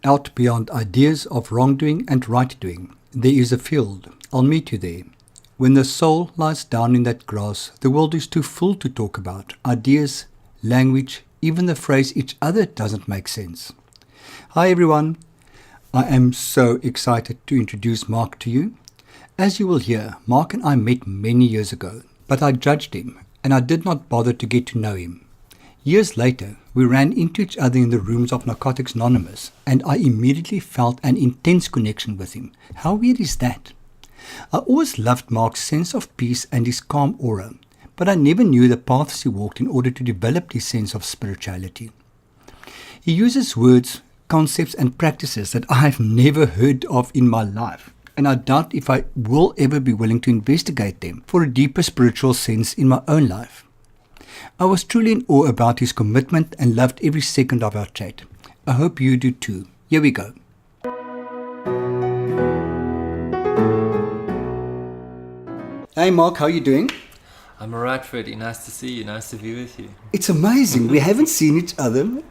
Out beyond ideas of wrongdoing and right-doing, there is a field. I'll meet you there. When the soul lies down in that grass, the world is too full to talk about. Ideas, language, even the phrase each other doesn't make sense. Hi everyone. I am so excited to introduce Mark to you. As you will hear, Mark and I met many years ago, but I judged him and I did not bother to get to know him. Years later, we ran into each other in the rooms of Narcotics Anonymous and I immediately felt an intense connection with him. How weird is that? I always loved Mark's sense of peace and his calm aura, but I never knew the paths he walked in order to develop this sense of spirituality. He uses words, concepts and practices that I have never heard of in my life, and I doubt if I will ever be willing to investigate them for a deeper spiritual sense in my own life. I was truly in awe about his commitment and loved every second of our chat. I hope you do too. Here we go. Hey Mark, how are you doing? I'm alright, Freddie. Nice to see you. Nice to be with you. It's amazing. We haven't seen each other.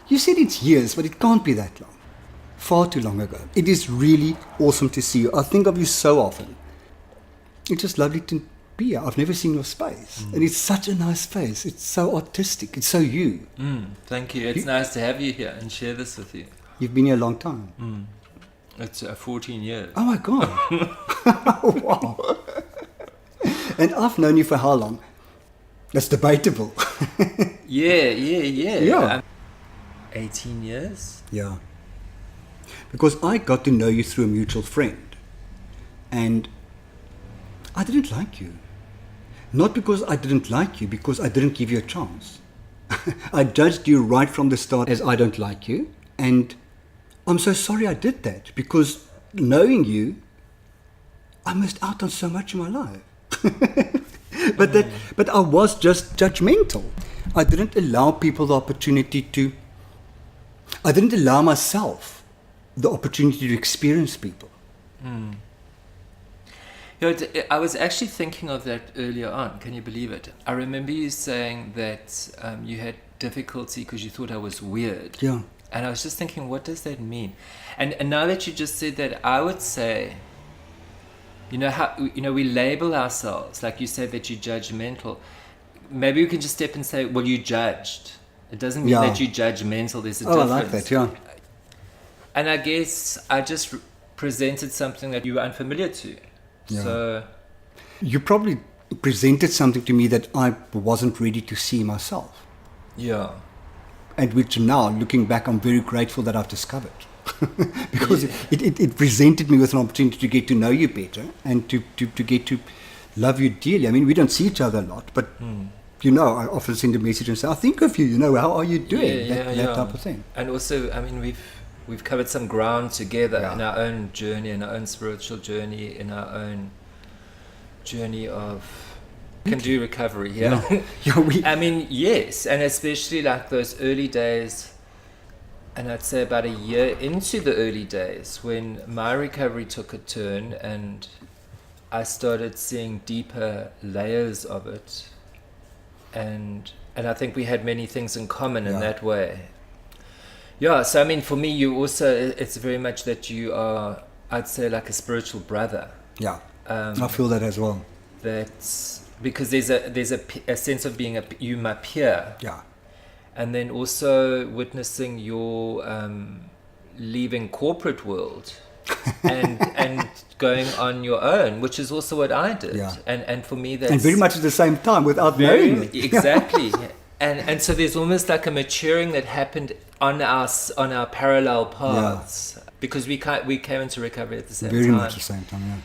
You said it's years, but it can't be that long. Far too long ago. It is really awesome to see you. I think of you so often. It's just lovely to be here. I've never seen your space. And it's such a nice space. It's so artistic. It's so you. Thank you. It's nice to have you here and share this with you. You've been here a long time. It's 14 years. Oh my God. Wow. And I've known you for how long? That's debatable. Yeah. 18 years? Yeah. Because I got to know you through a mutual friend. And I didn't like you. Not because I didn't like you, because I didn't give you a chance. I judged you right from the start as I don't like you. And I'm so sorry I did that, because knowing you, I missed out on so much in my life. But I was just judgmental. I didn't allow people the opportunity to... I didn't allow myself the opportunity to experience people. I was actually thinking of that earlier on. Can you believe it? I remember you saying that you had difficulty because you thought I was weird. Yeah. And I was just thinking, what does that mean? And now that you just said that, I would say... You know how we label ourselves, like you said that you're judgmental. Maybe we can just step and say, well, you judged. It doesn't mean that you're judgmental. There's a difference. I like that, yeah. And I guess I just presented something that you were unfamiliar to. Yeah. So you probably presented something to me that I wasn't ready to see myself. Yeah. And which now, looking back, I'm very grateful that I've discovered. Because it presented me with an opportunity to get to know you better and to get to love you dearly. I mean, we don't see each other a lot, but I often send a message and say, I think of you, how are you doing? That type of thing. And also, I mean, we've covered some ground together in our own journey, in our own spiritual journey, in our own journey of can-do recovery. I mean, yes, and especially like those early days. And I'd say about a year into the early days when my recovery took a turn and I started seeing deeper layers of it. And I think we had many things in common in that way. Yeah, so I mean, for me, you also, it's very much that you are, I'd say, like a spiritual brother. Yeah, I feel that as well. That's because there's a sense of being you my peer. Yeah. And then also witnessing your leaving corporate world and going on your own, which is also what I did. Yeah. And for me, that's... And very much at the same time without knowing it. Exactly. and so there's almost like a maturing that happened on our parallel paths because we came into recovery at the same time. Very much the same time, yeah.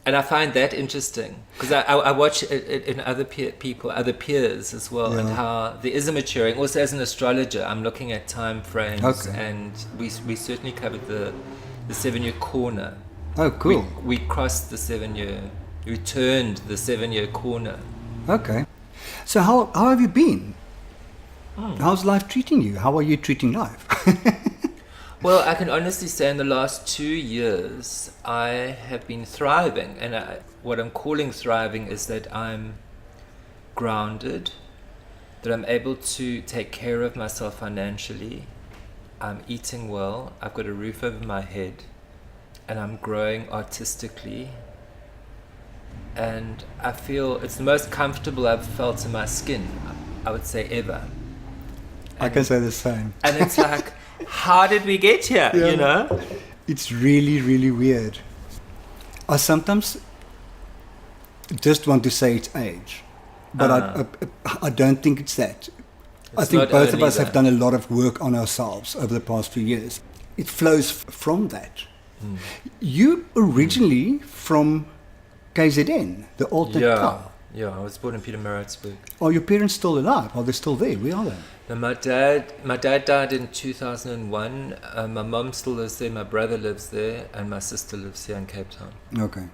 And I find that interesting because I watch it in other peers as well, and how there is a maturing. Also, as an astrologer, I'm looking at time frames, and we certainly covered the 7-year corner. Oh, cool. We crossed the 7-year. We turned the 7-year corner. Okay. So how have you been? How's life treating you? How are you treating life? Well, I can honestly say in the last 2 years, I have been thriving. And what I'm calling thriving is that I'm grounded, that I'm able to take care of myself financially, I'm eating well, I've got a roof over my head, and I'm growing artistically, and I feel it's the most comfortable I've felt in my skin, I would say, ever. I can say the same. And it's like, how did we get here, Yeah. you know? It's really, really weird. I sometimes just want to say it's age, but I don't think it's that. I It's think not both of only us have that. done a lot of work on ourselves over the past few years. It flows from that. You originally from KZN, the alternate town. Yeah, I was born in Pietermaritzburg. Are your parents still alive? Are they still there? Where are they? Now, my dad died in 2001. My mum still lives there, my brother lives there, and my sister lives here in Cape Town. Okay.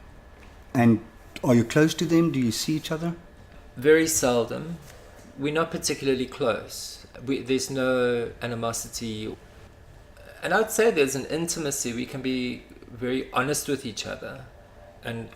And are you close to them? Do you see each other? Very seldom. We're not particularly close. There's no animosity. And I'd say there's an intimacy. We can be very honest with each other and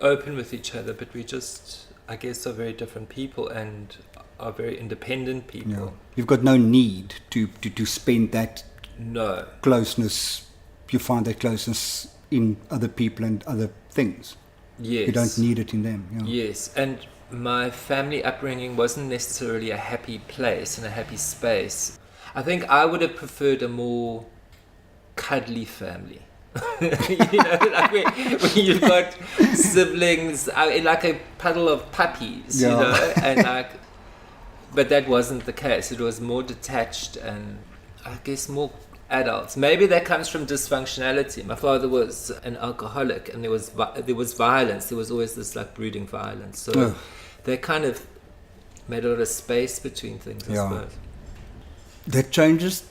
open with each other, but we just, I guess, are very different people and are very independent people. Yeah. You've got no need to spend that No. closeness. You find that closeness in other people and other things. Yes. You don't need it in them. Yeah. Yes, and my family upbringing wasn't necessarily a happy place and a happy space. I think I would have preferred a more cuddly family. You know, like when you've got siblings, like a puddle of puppies, Yeah. you know, and like, but that wasn't the case. It was more detached and I guess more adults. Maybe that comes from dysfunctionality. My father was an alcoholic, and there was violence. There was always this like brooding violence. So Ugh. they kind of made a lot of space between things, I Yeah. suppose. That changes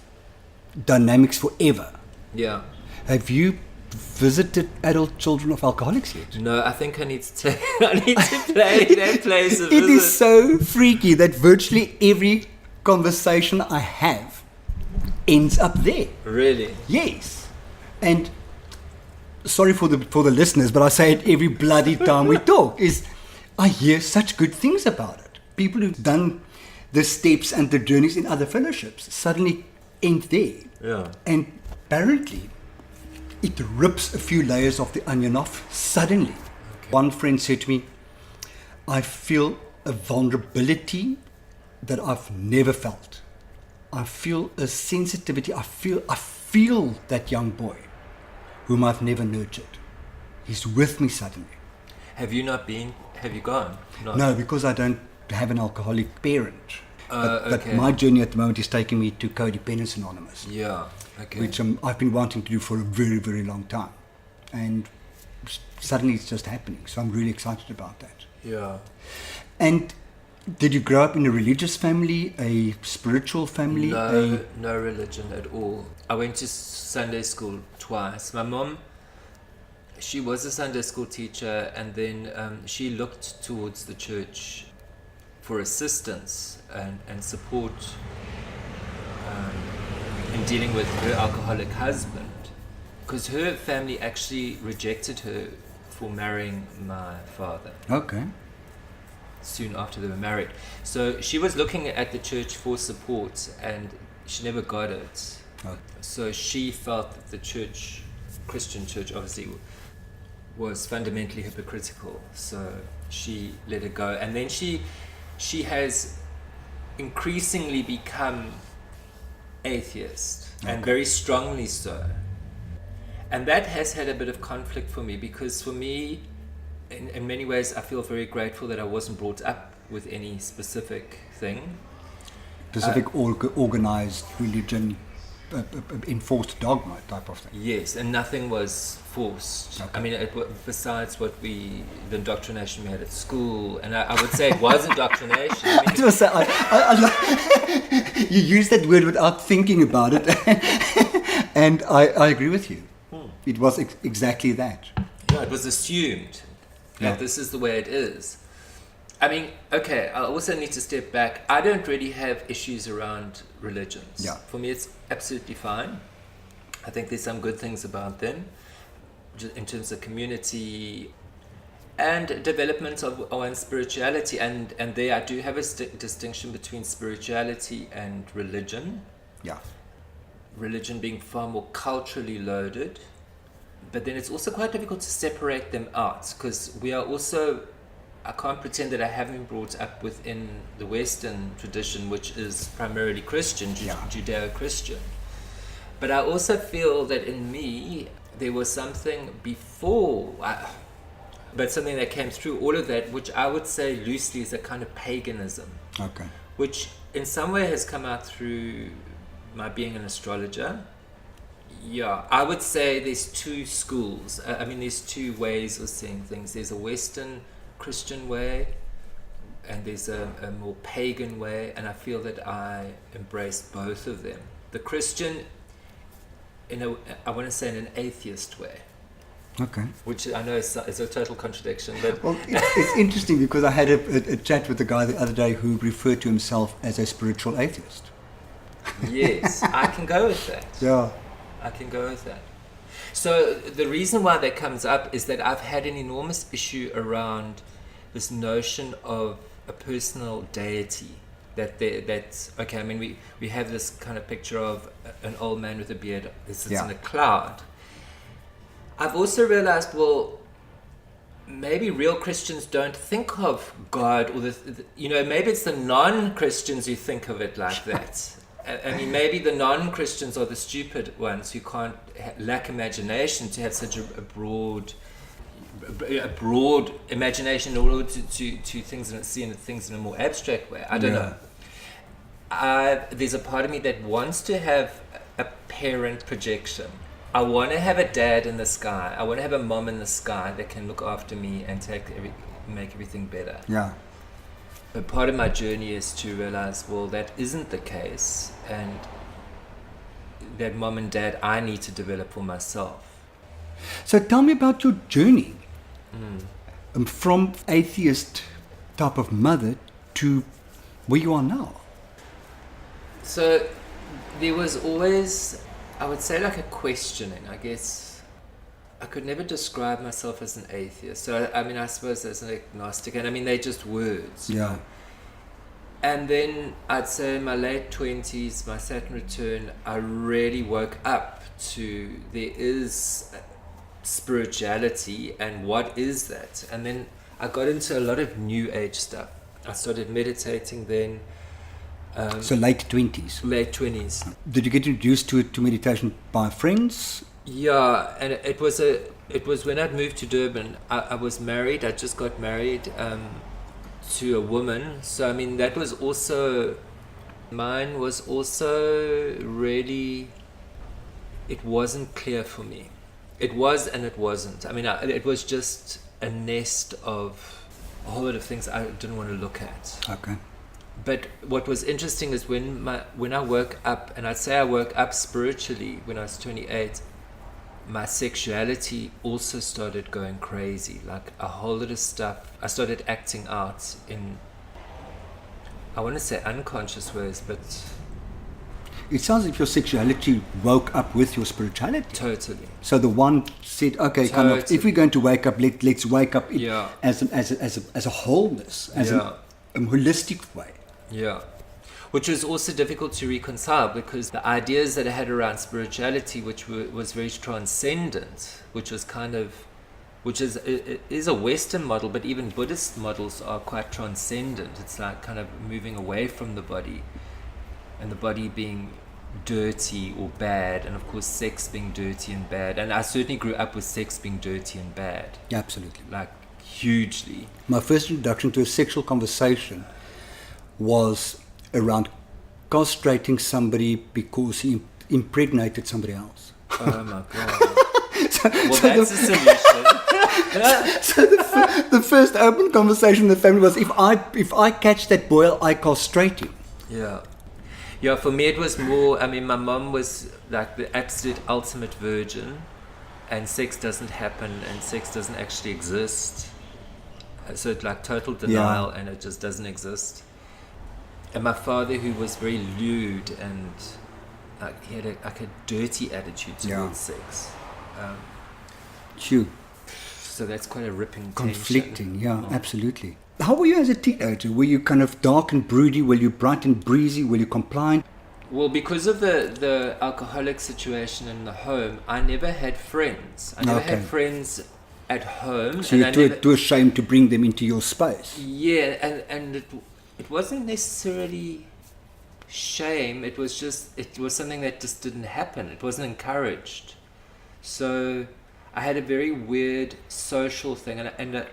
dynamics forever. Yeah. Have you visited adult children of alcoholics yet? No, I think I need to play that place a It visit. is so freaky that virtually every conversation I have ends up there. Really? Yes. And sorry for the listeners, but I say it every bloody time we talk, is I hear such good things about it. People who've done the steps and the journeys in other fellowships suddenly end there. Yeah. And apparently it rips a few layers of the onion off suddenly. Okay. One friend said to me, I feel a vulnerability that I've never felt. I feel a sensitivity. I feel that young boy whom I've never nurtured. He's with me suddenly. Have you not been? Have you gone? No, because I don't have an alcoholic parent. But okay. my journey at the moment is taking me to Codependence Anonymous, Yeah. Okay. which I've been wanting to do for a very, very long time. And suddenly it's just happening. So I'm really excited about that. Yeah. And did you grow up in a religious family, a spiritual family? No religion at all. I went to Sunday school twice. My mom, she was a Sunday school teacher, and then she looked towards the church for assistance and support in dealing with her alcoholic husband, because her family actually rejected her for marrying my father Okay. soon after they were married. So she was looking at the church for support, and she never got it. Oh. So she felt that the church, Christian church obviously, was fundamentally hypocritical. So she let it go. And then she has increasingly become atheist, and very strongly so. And that has had a bit of conflict for me, because for me, in many ways, I feel very grateful that I wasn't brought up with any specific thing. Specific organized religion, enforced dogma type of thing. Yes, and nothing was forced. Okay. I mean, besides the indoctrination we had at school, and I would say it was indoctrination. I mean, I must say, you use that word without thinking about it, and I agree with you. It was exactly that. yeah, it was assumed that this is the way it is. I mean, okay, I also need to step back. I don't really have issues around religions. Yeah. For me, it's absolutely fine. I think there's some good things about them, in terms of community and development of one's spirituality. And there I do have a distinction between spirituality and religion. Yeah. religion being far more culturally loaded. But then it's also quite difficult to separate them out, because we are also, I can't pretend that I haven't been brought up within the Western tradition, which is primarily Christian, Judeo-Christian. But I also feel that in me, there was something but something that came through all of that, which I would say loosely is a kind of paganism. Okay. Which in some way has come out through my being an astrologer. Yeah, I would say there's two schools. There's two ways of seeing things. There's a Western Christian way, and there's a more pagan way, and I feel that I embrace both of them. The Christian, I want to say in an atheist way. Okay. Which I know is a total contradiction. But well, it's interesting because I had a chat with a guy the other day who referred to himself as a spiritual atheist. Yes, I can go with that. Yeah. I can go with that. So the reason why that comes up is that I've had an enormous issue around this notion of a personal deity. That's okay. I mean, we have this kind of picture of an old man with a beard that sits in a cloud. I've also realized, well, maybe real Christians don't think of God, or maybe it's the non-Christians who think of it like that. I mean, maybe the non-Christians are the stupid ones who can't lack imagination to have such a broad imagination in order to see things in a more abstract way. I don't know. There's a part of me that wants to have a parent projection. I want to have a dad in the sky. I want to have a mom in the sky that can look after me and make everything better. Yeah. But part of my journey is to realize, well, that isn't the case, and that mom and dad I need to develop for myself. So tell me about your journey from atheist type of mother to where you are now. So there was always, I would say, like a questioning, I guess. I could never describe myself as an atheist. So, I suppose as an agnostic, and they're just words. Yeah. And then I'd say in my late 20s, my Saturn return, I really woke up to there is spirituality, and what is that? And then I got into a lot of New Age stuff. I started meditating then. So late 20s? Late 20s. Did you get introduced to meditation by friends? Yeah, and it was when I'd moved to Durban. I was married. I just got married to a woman. So that was also, mine was also really, it wasn't clear for me. It was and it wasn't. It was just a nest of a whole lot of things I didn't want to look at. Okay. But what was interesting is when I woke up, and I'd say I woke up spiritually when I was 28, my sexuality also started going crazy, like a whole lot of stuff. I started acting out in, I want to say unconscious ways, but... It sounds like your sexuality woke up with your spirituality. Totally. So the one said, okay, kind of, if we're going to wake up, let's wake up as a wholeness, as a holistic way. Yeah. Which was also difficult to reconcile, because the ideas that I had around spirituality, which was very transcendent, which is it is a Western model, but even Buddhist models are quite transcendent. It's like kind of moving away from the body, and the body being dirty or bad, and of course sex being dirty and bad. And I certainly grew up with sex being dirty and bad. Yeah, absolutely. Like hugely. My first introduction to a sexual conversation was around castrating somebody because he impregnated somebody else. Oh my God. That's a solution. So the first open conversation in the family was, if I catch that boy, I castrate him. Yeah. Yeah, for me it was more, my mom was like the absolute ultimate virgin, and sex doesn't happen, and sex doesn't actually exist. So it's like total denial, and it just doesn't exist. And my father, who was very lewd, and he had a dirty attitude towards sex. So that's quite a ripping conflicting tension. Absolutely. How were you as a teenager? Were you kind of dark and broody? Were you bright and breezy? Were you compliant? Well, because of the alcoholic situation in the home, I never had friends. I never had friends at home. So you're too ashamed to bring them into your space. Yeah, and it wasn't necessarily shame. It was something that just didn't happen. It wasn't encouraged. So I had a very weird social thing, and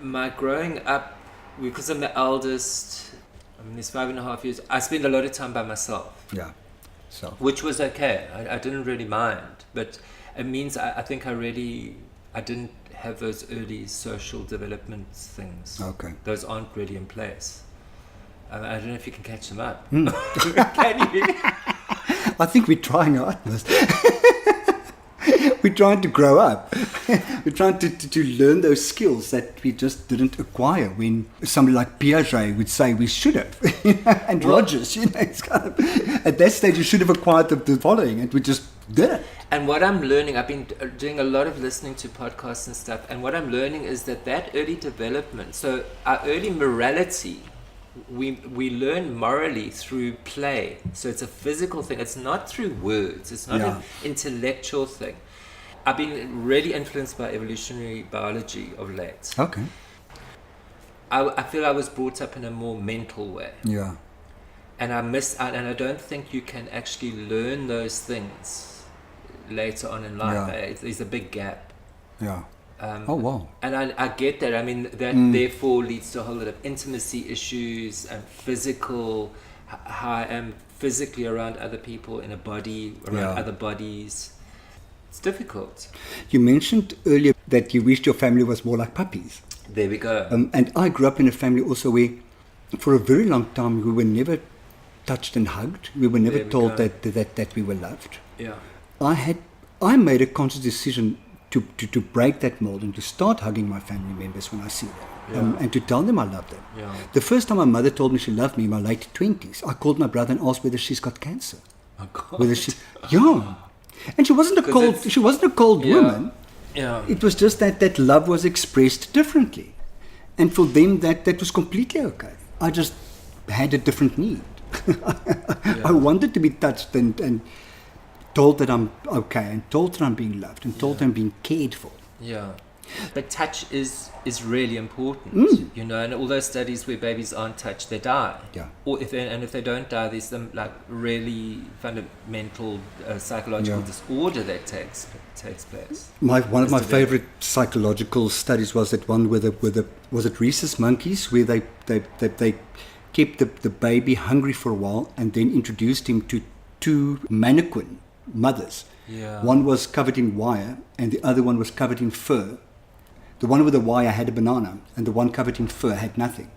my growing up, because I'm the eldest. I mean, there's 5.5 years. I spent a lot of time by myself. Yeah. So. Which was okay. I didn't really mind. But it means I think I didn't have those early social development things. Okay. Those aren't really in place. I don't know if you can catch them up. Can you? I think we're trying our utmost. We're trying to grow up. We're trying to learn those skills that we just didn't acquire when somebody like Piaget would say we should have. And Rogers, it's kind of, at that stage you should have acquired the following, and we just didn't. And what I'm learning, I've been doing a lot of listening to podcasts and stuff, and what I'm learning is that early development, so our early morality, we learn morally through play. So it's a physical thing. It's not through words. It's not an intellectual thing. I've been really influenced by evolutionary biology of late. Okay. I feel I was brought up in a more mental way. Yeah. And I missed out, and I don't think you can actually learn those things later on in life. Yeah. There's a big gap. Yeah. Oh, wow. And I get that. I mean, that therefore leads to a whole lot of intimacy issues and physical, how I am physically around other people in a body, around other bodies. It's difficult. You mentioned earlier that you wished your family was more like puppies. There we go. And I grew up in a family also where for a very long time we were never touched and hugged. We were never told that we were loved. Yeah. I made a conscious decision to break that mold and to start hugging my family members when I see them, and to tell them I love them. Yeah. The first time my mother told me she loved me in my late 20s, I called my brother and asked whether she's got cancer. Oh God. Whether she, and she wasn't a cold woman. Yeah. It was just that love was expressed differently, and for them that was completely okay. I just had a different need. I wanted to be touched and told that I'm okay, and told that I'm being loved, and told that I'm being cared for. Yeah. But touch is really important, and all those studies where babies aren't touched, they die. Yeah. Or if they don't die, there's some like really fundamental psychological disorder that takes place. One of my favorite psychological studies was that one where was it rhesus monkeys, where they kept the baby hungry for a while and then introduced him to two mannequin mothers. Yeah. One was covered in wire and the other one was covered in fur. The one with the wire had a banana and the one covered in fur had nothing.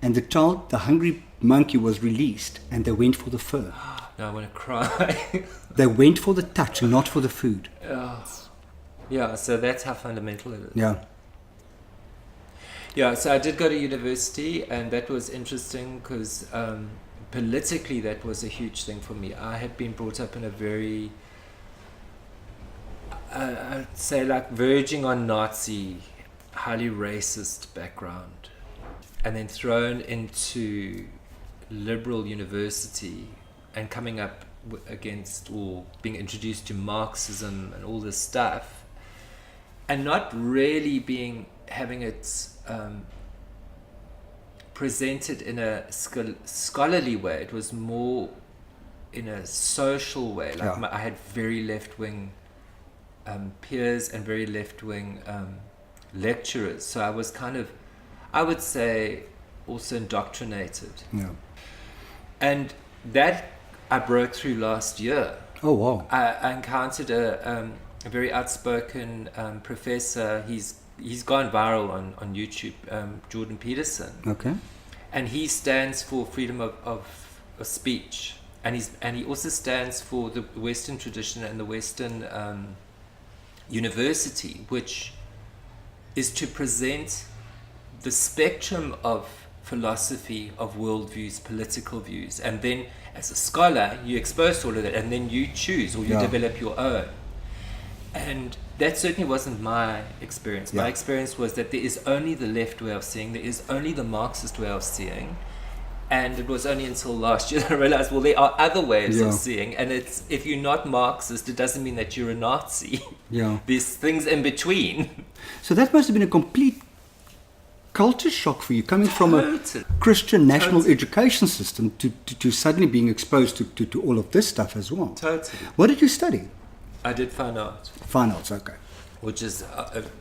And the hungry monkey was released and they went for the fur. Now I want to cry. They went for the touch and not for the food. Yeah, so that's how fundamental it is. Yeah. Yeah, so I did go to university, and that was interesting because politically that was a huge thing for me. I had been brought up in a very, I'd say like verging on Nazi, highly racist background, and then thrown into liberal university and coming up against or being introduced to Marxism and all this stuff, and not really having it presented in a scholarly way. It was more in a social way. Like I had very left-wing peers and very left-wing lecturers, so I was kind of, I would say, also indoctrinated. Yeah. And that I broke through last year. Oh wow! I encountered a very outspoken professor. He's gone viral on YouTube, Jordan Peterson. Okay. And he stands for freedom of speech, and he also stands for the Western tradition and the Western university, which is to present the spectrum of philosophy, of worldviews, political views, and then as a scholar you expose all of that, and then you choose or you develop your own. And that certainly wasn't my experience. My experience was that there is only the left way of seeing, there is only the Marxist way of seeing, And it was only until last year that I realized, well, there are other ways of seeing, and it's, if you're not Marxist, it doesn't mean that you're a Nazi. Yeah. There's things in between. So that must have been a complete culture shock for you, coming from a Christian national education system to suddenly being exposed to all of this stuff as well. Totally. What did you study? I did fine art. Fine arts, okay. Which is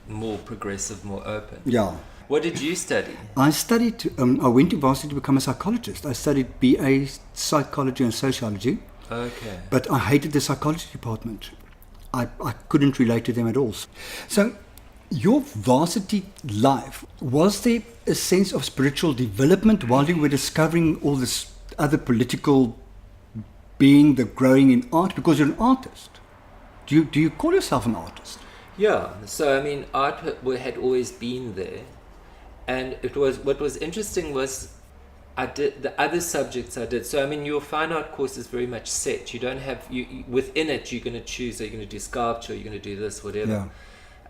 more progressive, more open. Yeah. What did you study? I studied, I went to varsity to become a psychologist. I studied BA psychology and sociology. Okay. But I hated the psychology department. I couldn't relate to them at all. So your varsity life, was there a sense of spiritual development while you were discovering all this other political being, the growing in art? Because you're an artist. Do you call yourself an artist? Yeah. So, I mean, art had always been there. And it was, what was interesting was I did the other subjects I did. So I mean, your fine art course is very much set. You don't have within it. You're going to choose. Are you going to do sculpture? You're going to do this, whatever.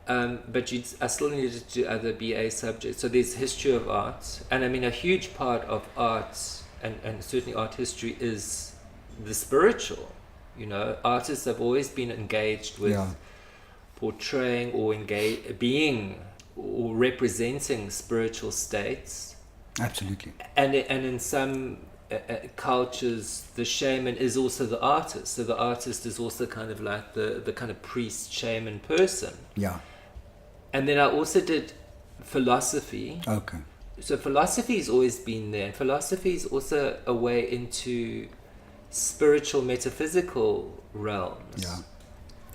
Yeah. But I still needed to do other BA subjects. So there's history of art, and I mean a huge part of art and certainly art history is the spiritual. You know, artists have always been engaged with portraying or being or representing spiritual states. Absolutely. And in some cultures, the shaman is also the artist. So the artist is also kind of like the kind of priest, shaman person. Yeah. And then I also did philosophy. Okay. So philosophy has always been there. And philosophy is also a way into spiritual, metaphysical realms. Yeah.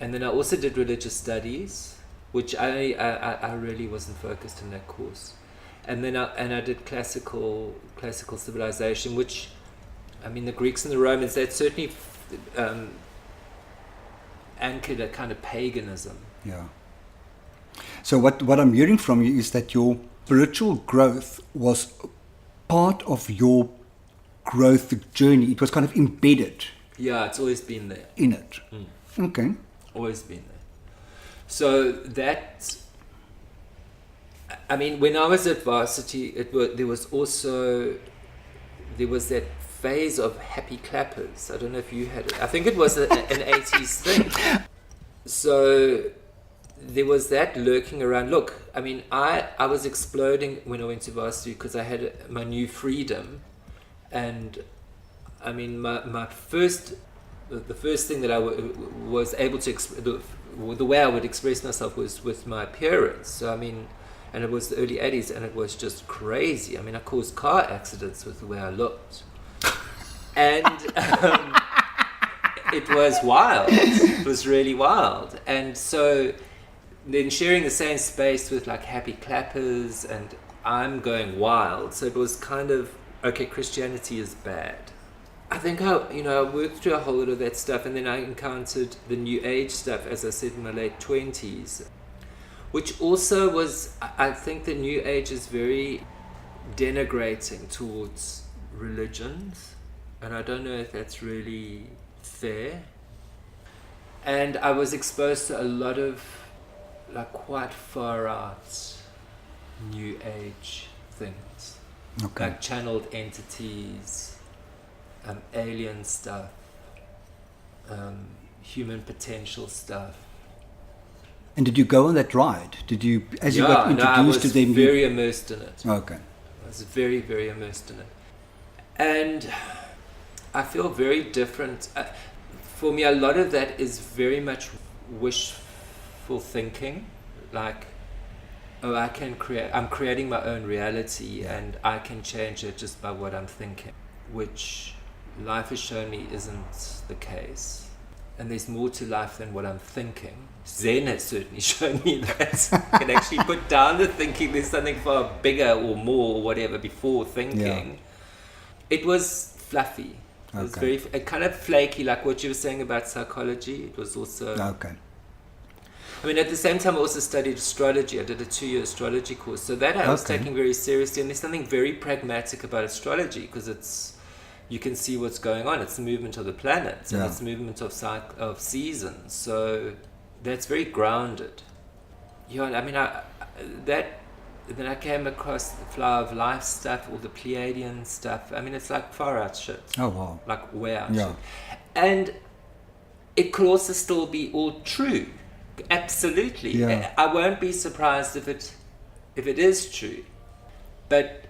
And then I also did religious studies, which I really wasn't focused in that course. And then I did classical civilization, which, I mean, the Greeks and the Romans, that certainly anchored a kind of paganism. Yeah. So what I'm hearing from you is that your spiritual growth was part of your growth journey. It was kind of embedded. Yeah, it's always been there. In it. Okay. Always been there. So that, I mean, when I was at varsity, there was that phase of happy clappers. I don't know if you had it. I think it was an 80s thing. So there was that lurking around. Look, I mean, I was exploding when I went to varsity because I had my new freedom. And I mean, the first thing that I was able to the way I would express myself was with my appearance. So I mean, and it was the early 80s, and it was just crazy. I mean, I caused car accidents with the way I looked, and it was wild. It was really wild. And so then sharing the same space with like happy clappers, and I'm going wild. So it was kind of, okay, Christianity is bad. I think I worked through a whole lot of that stuff, and then I encountered the New Age stuff, as I said, in my late 20s, which also was, I think the New Age is very denigrating towards religions, and I don't know if that's really fair. And I was exposed to a lot of like quite far out New Age things, like channeled entities, alien stuff, human potential stuff. And did you go on that ride? Did you, as you got introduced to them? I was very immersed in it. Okay. I was very, very immersed in it. And I feel very different. For me, a lot of that is very much wishful thinking. Like, oh, I'm creating my own reality, and I can change it just by what I'm thinking, which life has shown me isn't the case. And there's more to life than what I'm thinking. Zen has certainly shown me that. I can actually put down the thinking. There's something far bigger or more or whatever before thinking. Yeah. It was fluffy. It was very kind of flaky, like what you were saying about psychology. It was also... Okay. I mean, at the same time, I also studied astrology. I did a 2-year astrology course. So that I was taking very seriously. And there's something very pragmatic about astrology, because you can see what's going on. It's the movement of the planets, and it's the movement of seasons. So that's very grounded. Yeah, I mean, then I came across the Flower of Life stuff, all the Pleiadian stuff. I mean, it's like far out shit. Oh, wow. Like way out Yeah. shit. And it could also still be all true. Absolutely. Yeah. I won't be surprised if it is true. But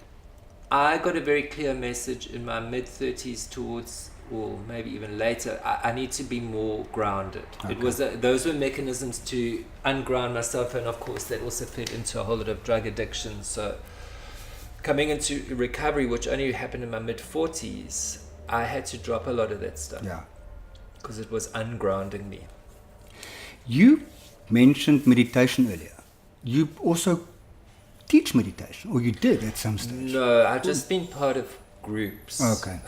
I got a very clear message in my mid-30s towards, or maybe even later, I need to be more grounded. Okay. It was those were mechanisms to unground myself, and of course that also fed into a whole lot of drug addiction. So coming into recovery, which only happened in my mid-40s, I had to drop a lot of that stuff. Yeah. Because it was ungrounding me. You mentioned meditation earlier. You also teach meditation, or you did at some stage. No, I've just been part of groups. Okay.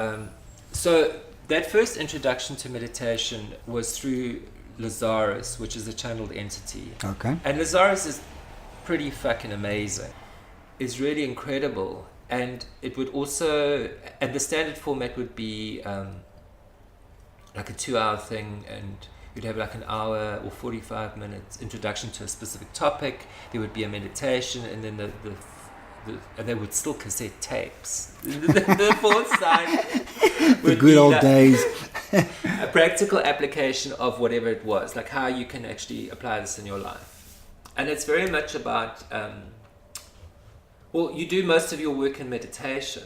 So that first introduction to meditation was through Lazarus, which is a channeled entity. Okay. And Lazarus is pretty fucking amazing. It's really incredible. And it would also, and the standard format would be like a 2-hour thing, and you'd have like an hour or 45 minutes introduction to a specific topic. There would be a meditation, and then and they would still cassette tapes. The fourth side The would good be old like days. a practical application of whatever it was, like how you can actually apply this in your life. And it's very much about, well, you do most of your work in meditation.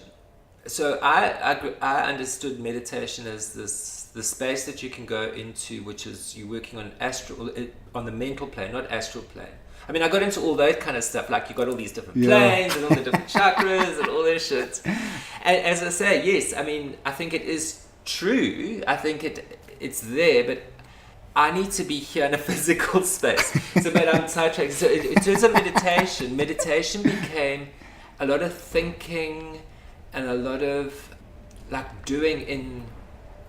So I understood meditation as the space that you can go into, which is you working on the mental plane, not astral plane. I mean, I got into all that kind of stuff, like you got all these different planes and all the different chakras and all this shit. And as I say, yes, I mean, I think it is true. I think it's there, but I need to be here in a physical space. So, but I'm sidetracked. So in terms of meditation became a lot of thinking and a lot of like doing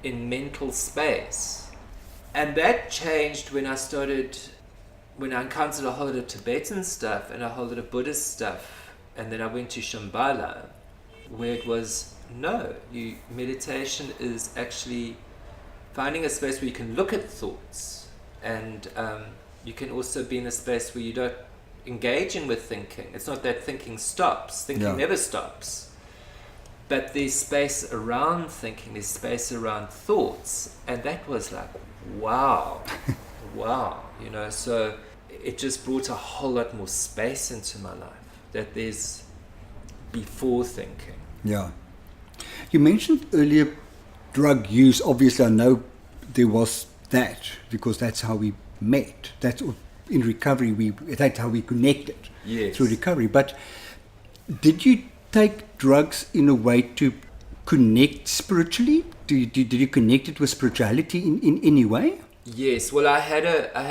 in mental space. And that changed when I encountered a whole lot of Tibetan stuff and a whole lot of Buddhist stuff. And then I went to Shambhala, where it was, no, meditation is actually finding a space where you can look at thoughts, and you can also be in a space where you don't engage in with thinking. It's not that thinking stops. Thinking never stops. But there's space around thinking, there's space around thoughts. And that was like, wow, wow, so it just brought a whole lot more space into my life, that there's before thinking. Yeah. You mentioned earlier drug use. Obviously, I know there was that because that's how we met. That's in recovery. That's how we connected through recovery. But did you take drugs in a way to connect spiritually? Did you connect it with spirituality in any way? Yes. Well, I had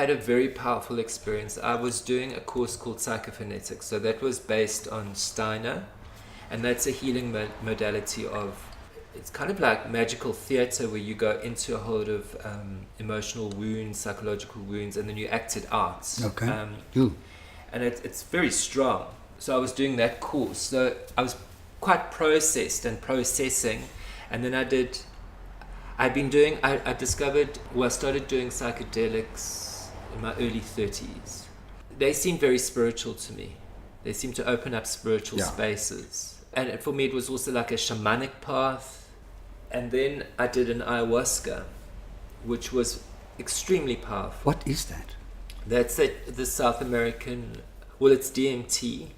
a very powerful experience. I was doing a course called psychophonetics. So that was based on Steiner, and that's a healing modality of. It's kind of like magical theater, where you go into a whole lot of emotional wounds, psychological wounds, and then you act it out. Okay. And it's very strong. So I was doing that course. So I was quite processed and processing. And then I started doing psychedelics in my early 30s. They seemed very spiritual to me. They seemed to open up spiritual spaces. And for me, it was also like a shamanic path. And then I did an ayahuasca, which was extremely powerful. What is that? That's the South American, well, it's DMT.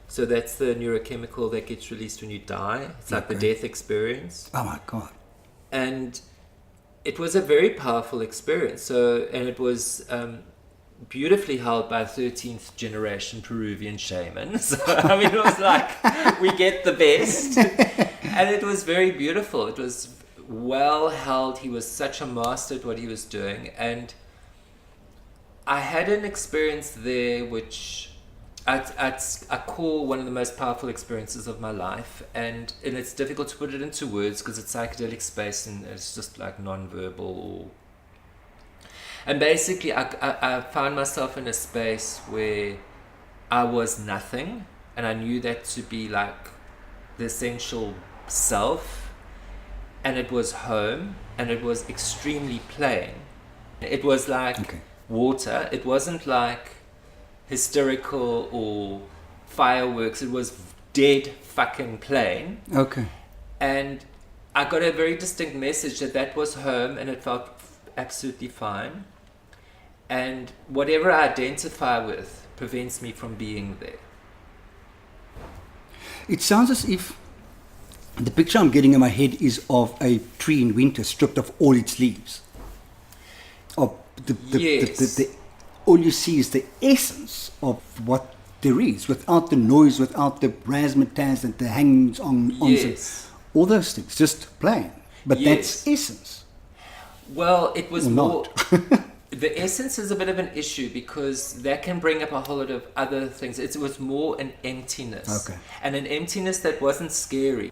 So that's the neurochemical that gets released when you die. It's like the death experience. Oh my God. And it was a very powerful experience. And it was beautifully held by a 13th generation Peruvian shaman. So, I mean, it was like, we get the best. And it was very beautiful. It was well held. He was such a master at what he was doing. And I had an experience there which I call one of the most powerful experiences of my life. And it's difficult to put it into words because it's psychedelic space and it's just like non-verbal. And basically, I found myself in a space where I was nothing. And I knew that to be like the essential self, and it was home, and it was extremely plain. It was like water. It wasn't like hysterical or fireworks. It was dead fucking plain. Okay. And I got a very distinct message that was home, and it felt absolutely fine. And whatever I identify with prevents me from being there. It sounds as if the picture I'm getting in my head is of a tree in winter stripped of all its leaves. Of all you see is the essence of what there is, without the noise, without the razzmatazz and the hangings on, Yes. all those things, just plain. But Yes. that's essence. Well, it was Or more... not. The essence is a bit of an issue because that can bring up a whole lot of other things. It was more an emptiness. Okay. And an emptiness that wasn't scary.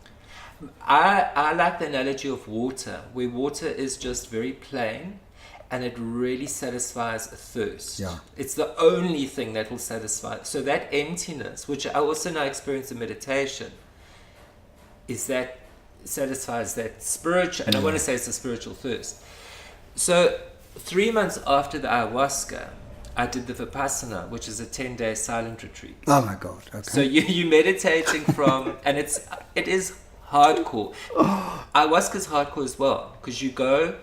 I like the analogy of water, where water is just very plain and it really satisfies a thirst. Yeah. It's the only thing that will satisfy. So that emptiness, which I also now experience in meditation, is that satisfies that spiritual, and I want to say it's a spiritual thirst. So 3 months after the ayahuasca, I did the Vipassana, which is a 10-day silent retreat. Oh my God. Okay. So you're meditating from, and it is hardcore. Ayahuasca is hardcore as well, because you go,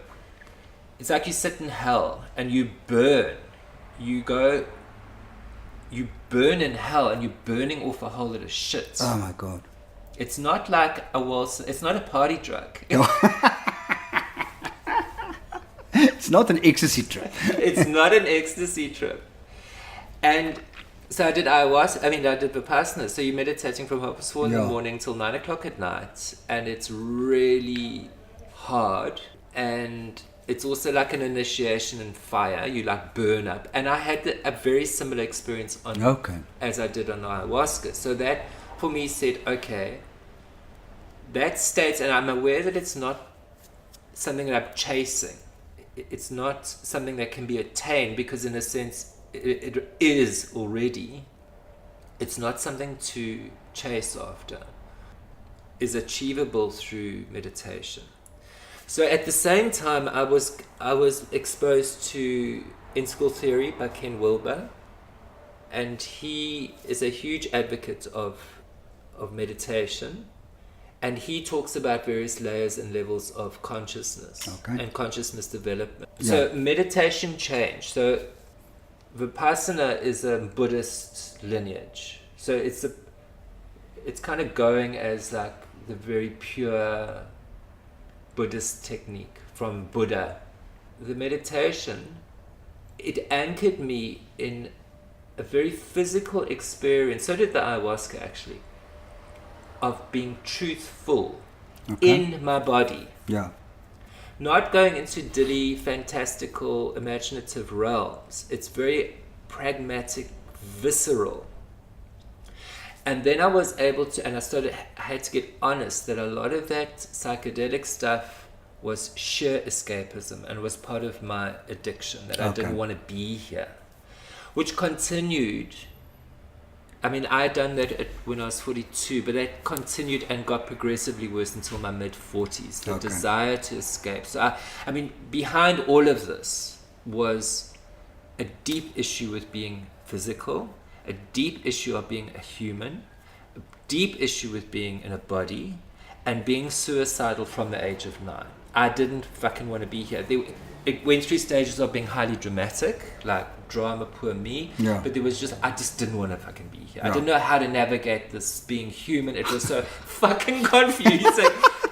it's like you sit in hell and you burn. You burn in hell and you're burning off a whole lot of shit. Oh my God. It's not like it's not a party drug. It's not an ecstasy trip. It's not an ecstasy trip. And so I did ayahuasca, I did Vipassana. So you're meditating from 4 in the morning till 9 o'clock at night. And it's really hard. And it's also like an initiation in fire. You like burn up. And I had a very similar experience as I did on ayahuasca. So that for me said, okay, that state, and I'm aware that it's not something that I'm chasing. It's not something that can be attained, because in a sense it is already. It's not something to chase after. Is achievable through meditation. So at the same time, I was exposed to In-School Theory by Ken Wilber, and he is a huge advocate of meditation. And he talks about various layers and levels of consciousness and consciousness development. Yeah. So meditation change. So Vipassana is a Buddhist lineage. So it's kind of going as like the very pure Buddhist technique from Buddha. The meditation, it anchored me in a very physical experience. So did the ayahuasca, actually. Of being truthful in my body. Yeah. Not going into dilly, fantastical, imaginative realms. It's very pragmatic, visceral. And then I was able to, and I had to get honest that a lot of that psychedelic stuff was sheer escapism and was part of my addiction, that I didn't want to be here. Which continued. I had done that when I was 42, but that continued and got progressively worse until my mid-40s. The desire to escape. So, behind all of this was a deep issue with being physical, a deep issue of being a human, a deep issue with being in a body, and being suicidal from the age of 9. I didn't fucking want to be here. It went through stages of being highly dramatic, like drama, poor me. Yeah. But I just didn't want to fucking be here. Yeah. I didn't know how to navigate this being human. It was so fucking confusing.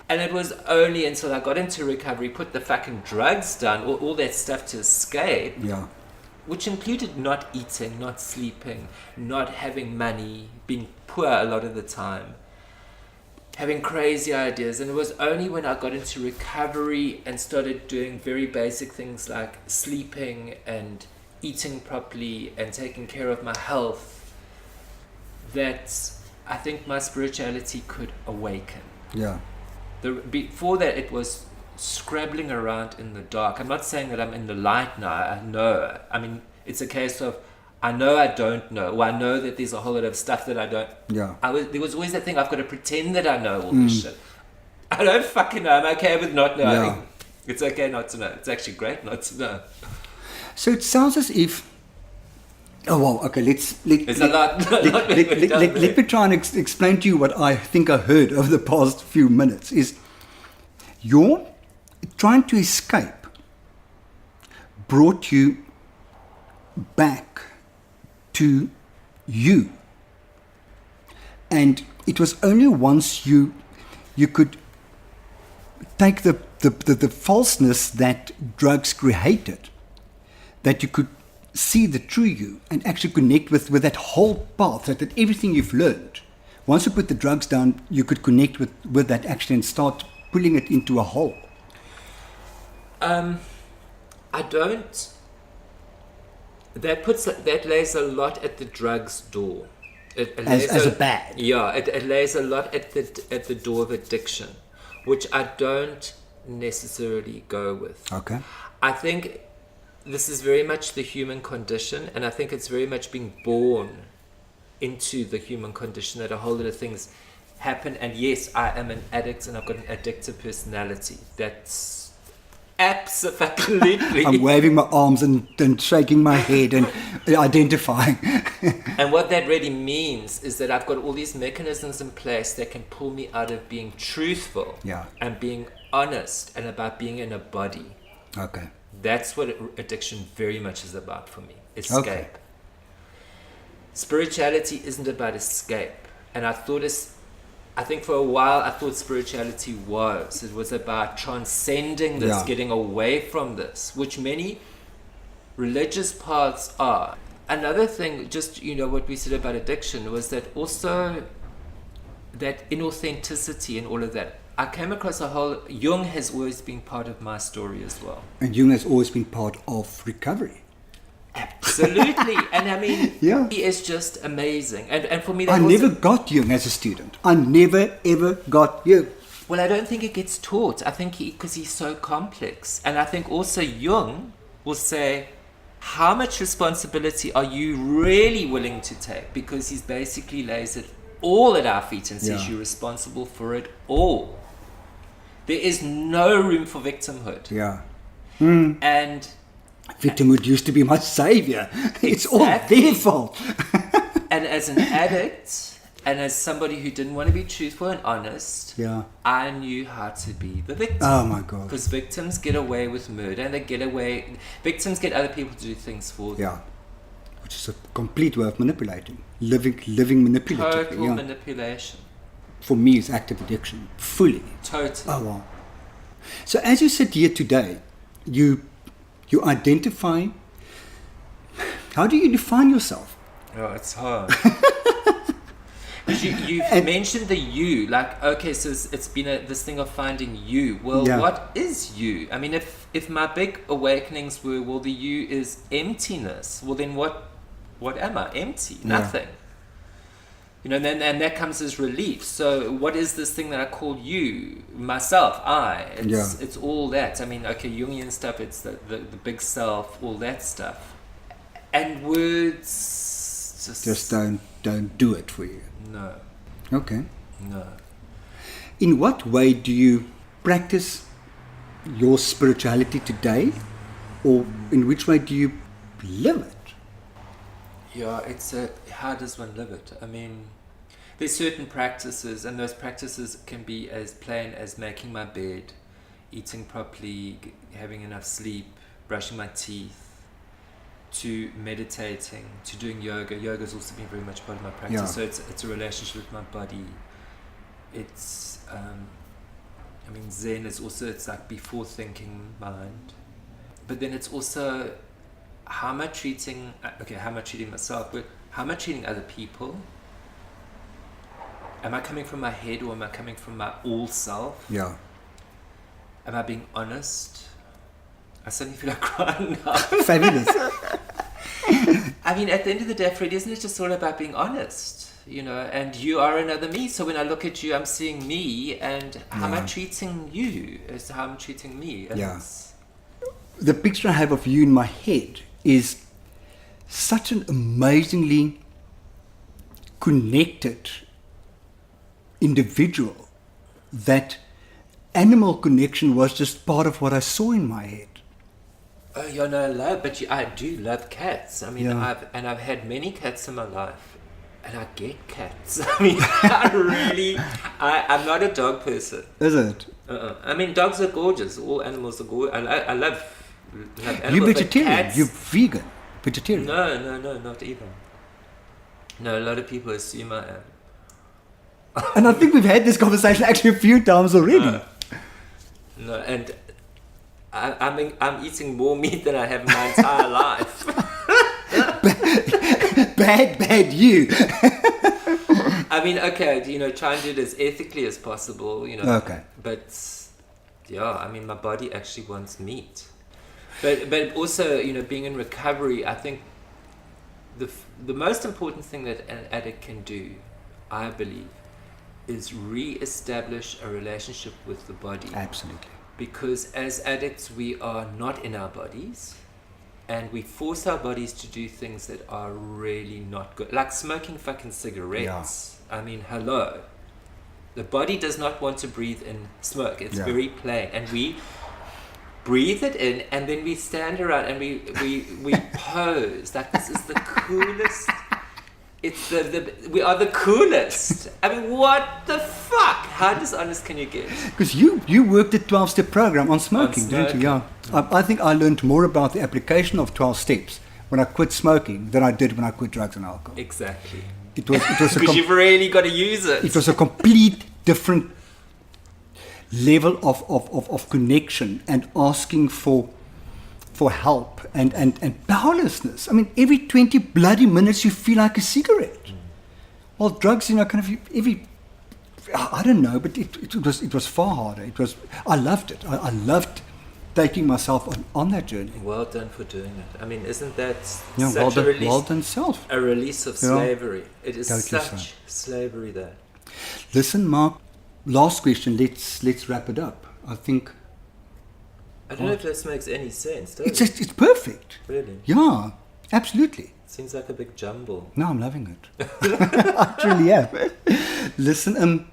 And it was only until I got into recovery, put the fucking drugs down, all that stuff to escape. Yeah. Which included not eating, not sleeping, not having money, being poor a lot of the time. Having crazy ideas, and it was only when I got into recovery and started doing very basic things like sleeping and eating properly and taking care of my health that I think my spirituality could awaken. Yeah. Before that, it was scrabbling around in the dark. I'm not saying that I'm in the light now. I know. It's a case of I know I don't know. Or I know that there's a whole lot of stuff that I don't. Yeah. There was always that thing, I've got to pretend that I know all this shit. I don't fucking know. I'm okay with not knowing. Yeah. It's okay not to know. It's actually great not to know. So it sounds as if Oh, well, okay, There's a lot. let me try and explain to you what I think I heard over the past few minutes is your trying to escape brought you back to you. And it was only once you could take the falseness that drugs created, that you could see the true you and actually connect with that whole path, that everything you've learned. Once you put the drugs down, you could connect with that actually and start pulling it into a whole. I don't. That lays a lot at the drugs door. As a bad. Yeah, it lays a lot at the door of addiction, which I don't necessarily go with. Okay. I think this is very much the human condition, and I think it's very much being born into the human condition that a whole lot of things happen. And yes, I am an addict and I've got an addictive personality. That's absolutely. I'm waving my arms and shaking my head and identifying. And what that really means is that I've got all these mechanisms in place that can pull me out of being truthful and being honest and about being in a body. Okay. That's what addiction very much is about for me. Escape. Okay. Spirituality isn't about escape. And I think for a while I thought spirituality was. It was about transcending this, getting away from this, which many religious paths are. Another thing, just, what we said about addiction was that also that inauthenticity and all of that. I came across Jung has always been part of my story as well. And Jung has always been part of recovery. Absolutely. And I mean, he is just amazing. And for me, I never got Jung as a student. I never, ever got Jung. Well, I don't think it gets taught. I think because he's so complex. And I think also Jung will say, how much responsibility are you really willing to take? Because he's basically lays it all at our feet and says you're responsible for it all. There is no room for victimhood. Yeah. And victimhood used to be my savior. It's all their fault. And as an addict, and as somebody who didn't want to be truthful and honest, I knew how to be the victim. Oh my God. Because victims get away with murder, and victims get other people to do things for them. Yeah. Which is a complete way of manipulating. Living manipulative. Total manipulation. For me, it's active addiction. Fully. Totally. Oh wow. So as you sit here today, you identify. How do you define yourself? Oh, it's hard. Because you've mentioned the you, like, okay, so it's been this thing of finding you. Well, what is you? I mean, if my big awakenings were, well, the you is emptiness, well, then what am I? Empty. Nothing. And that comes as relief. So what is this thing that I call you? Myself, I. It's all that. I mean, okay, Jungian stuff, it's the big self, all that stuff. And words just don't do it for you. No. Okay. No. In what way do you practice your spirituality today? Or in which way do you live it? Yeah, how does one live it? I mean, there's certain practices, and those practices can be as plain as making my bed, eating properly, having enough sleep, brushing my teeth, to meditating, to doing yoga. Yoga has also been very much part of my practice. So it's a relationship with my body. It's, Zen is also, it's like before thinking mind. But then it's also, how am I treating myself, but how am I treating other people? Am I coming from my head or am I coming from my all self? Yeah. Am I being honest? I suddenly feel like crying now. Fabulous. I mean, at the end of the day, Fred, isn't it just all about being honest? And you are another me. So when I look at you, I'm seeing me, and how am I treating you as to how I'm treating me? And the picture I have of you in my head is such an amazingly connected individual that animal connection was just part of what I saw in my head. Oh, yeah, no, I do love cats. I mean, Yeah. I've had many cats in my life, and I get cats. I mean, I'm not a dog person. Is it? I mean, dogs are gorgeous. All animals are gorgeous. I love animals. You but vegetarian? cats, You're vegan? Vegetarian? No, not even. No, a lot of people assume I am. And I think we've had this conversation actually a few times already. No, and I'm eating more meat than I have in my entire life. Bad you. I mean, okay, try and do it as ethically as possible, Okay. But yeah, I mean, my body actually wants meat. But also, being in recovery, I think the most important thing that an addict can do, I believe, is re-establish a relationship with the body. Absolutely. Because as addicts, we are not in our bodies, and we force our bodies to do things that are really not good, like smoking fucking cigarettes. Yeah. I mean, hello. The body does not want to breathe in smoke. It's very plain, and we breathe it in, and then we stand around and we pose like this is the coolest. It's we are the coolest. I mean, what the fuck? How dishonest can you get? Because you worked a 12-step program on smoking, didn't you? Yeah. I think I learned more about the application of 12 steps when I quit smoking than I did when I quit drugs and alcohol. Exactly. It was because you've really got to use it. It was a complete different level of connection and asking for help and powerlessness. I mean, every 20 bloody minutes you feel like a cigarette. Well, drugs, kind of every, I don't know, but it was far harder. I loved it. I loved taking myself on that journey. Well done for doing it. I mean, isn't that such a release? Well done self. A release of slavery. It is such slavery there. Listen, Mark, last question. Let's wrap it up. I think. I don't know if this makes any sense, does it? It's perfect. Really? Yeah, absolutely. Seems like a big jumble. No, I'm loving it. I truly am. Listen,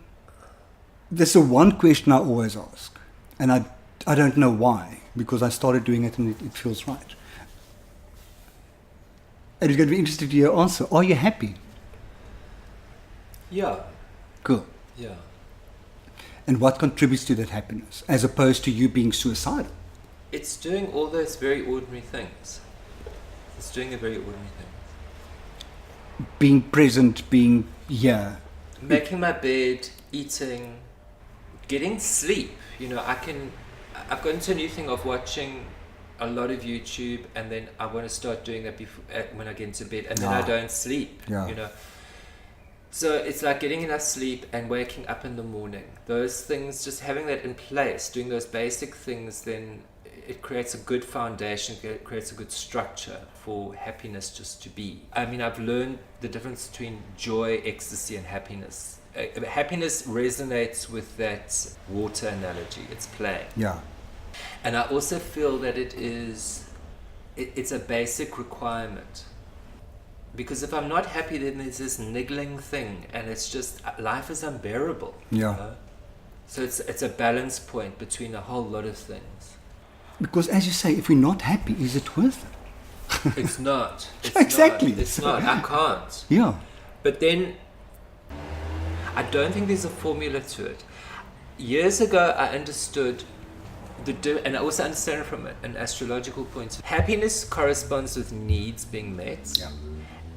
there's one question I always ask, and I don't know why, because I started doing it and it feels right. And it's going to be interesting to hear your answer. Are you happy? Yeah. Cool. Yeah. And what contributes to that happiness, as opposed to you being suicidal? It's doing all those very ordinary things. It's doing the very ordinary things. Being present, being here. Making my bed, eating, getting sleep. I've got into a new thing of watching a lot of YouTube, and then I want to start doing that when I get into bed, and then I don't sleep. Yeah. So it's like getting enough sleep and waking up in the morning. Those things, just having that in place, doing those basic things, then it creates a good foundation, it creates a good structure for happiness just to be. I mean, I've learned the difference between joy, ecstasy, and happiness. Happiness resonates with that water analogy. It's plain. Yeah. And I also feel that it's a basic requirement. Because if I'm not happy, then there's this niggling thing, and it's just, life is unbearable. Yeah. So it's a balance point between a whole lot of things. Because as you say, if we're not happy, is it worth it? It's not. Exactly. It's not. I can't. Yeah. But then, I don't think there's a formula to it. Years ago, I understood, and I also understand it from an astrological point of view. Happiness corresponds with needs being met. Yeah.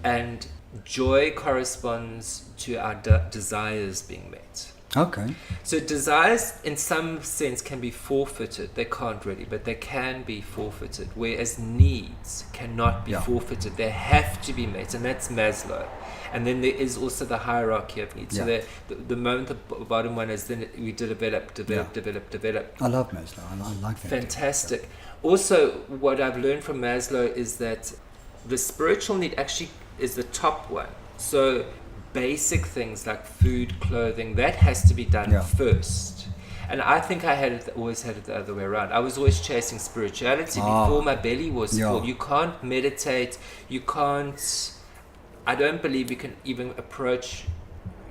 And joy corresponds to our desires being met. Okay. So desires, in some sense, can be forfeited. They can't really, but they can be forfeited. Whereas needs cannot be forfeited. They have to be met, and that's Maslow. And then there is also the hierarchy of needs. So the moment the bottom one is, then we develop. I love Maslow. I like that. Fantastic. Also, what I've learned from Maslow is that the spiritual need actually is the top one. So basic things like food, clothing, that has to be done first. And I think I always had it the other way around. I was always chasing spirituality before my belly was full. You can't meditate. You can't. I don't believe you can even approach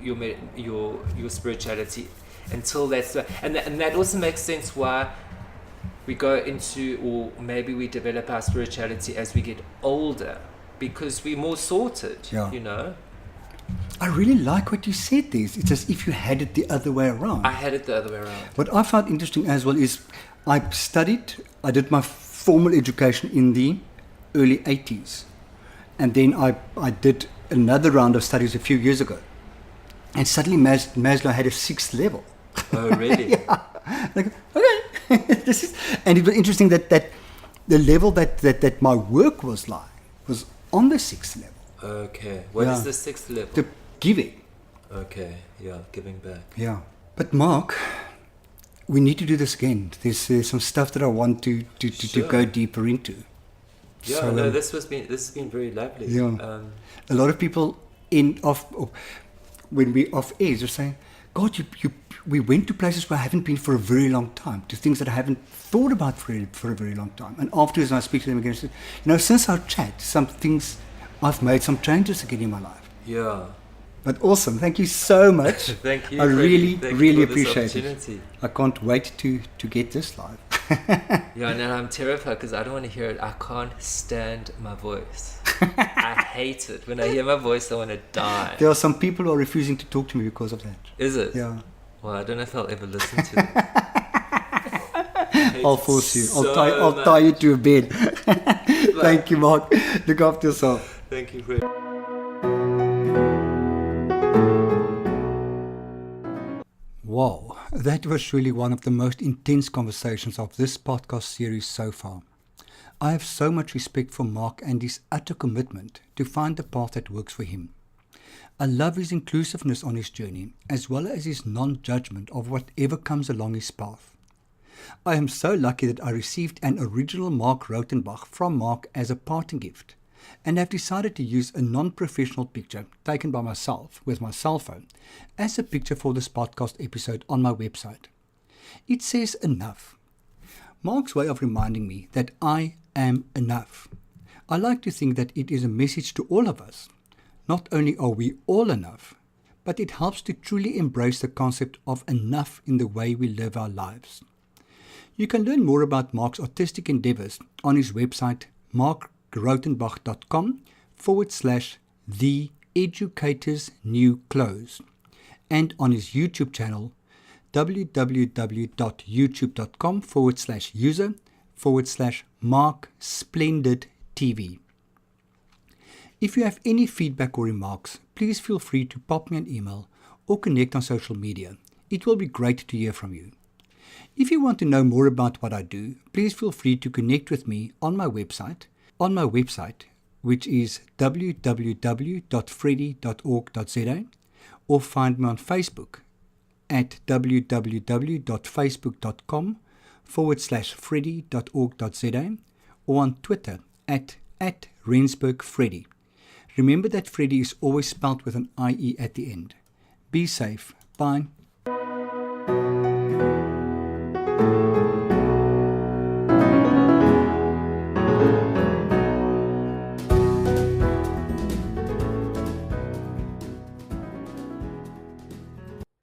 your spirituality until that's. And that also makes sense why we go into, or maybe we develop our spirituality as we get older because we're more sorted, Yeah. you know. I really like what you said there. It's as if you had it the other way around. I had it the other way around. What I found interesting as well is I did my formal education in the early 80s. And then I did another round of studies a few years ago. And suddenly Maslow had a 6th level. Oh, really? Yeah. Like, okay. And it was interesting that the level that my work was like was on the 6th level. Okay. What is the 6th level? The giving. Okay. Yeah, giving back. Yeah. But Mark, we need to do this again. There's some stuff that I want to go deeper into. Yeah, So, no, this has been very lovely. Yeah. A lot of people when we off air, they're saying, God, we went to places where I haven't been for a very long time, to things that I haven't thought about for a very long time. And afterwards, when I speak to them again, I say, since our chat, some things, I've made some changes again in my life. Yeah. But awesome. Thank you so much. Thank you. I really for appreciate this opportunity. it. I can't wait to get this live. Yeah, and I'm terrified because I don't want to hear it. I can't stand my voice. I hate it. When I hear my voice, I want to die. There are some people who are refusing to talk to me because of that. Is it? Yeah. Well, I don't know if I'll ever listen to it. I'll force you. I'll tie you to a bed. Thank you, Mark. Look after yourself. Thank you, Fred. Wow, that was really one of the most intense conversations of this podcast series so far. I have so much respect for Mark and his utter commitment to find the path that works for him. I love his inclusiveness on his journey, as well as his non-judgment of whatever comes along his path. I am so lucky that I received an original Mark Rautenbach from Mark as a parting gift, and have decided to use a non-professional picture taken by myself with my cell phone as a picture for this podcast episode on my website. It says enough. Mark's way of reminding me that I am enough. I like to think that it is a message to all of us. Not only are we all enough, but it helps to truly embrace the concept of enough in the way we live our lives. You can learn more about Mark's artistic endeavors on his website markrautenbach.com/The Educator's New Clothes, and on his YouTube channel www.youtube.com/user/MarkSplendidTV. If you have any feedback or remarks, please feel free to pop me an email or connect on social media. It will be great to hear from you. If you want to know more about what I do, please feel free to connect with me on my website, which is www.freddy.org.za, or find me on Facebook at www.facebook.com/freddy.org.za, or on Twitter at @RensburgFreddy. Remember that Freddy is always spelled with an IE at the end. Be safe. Bye.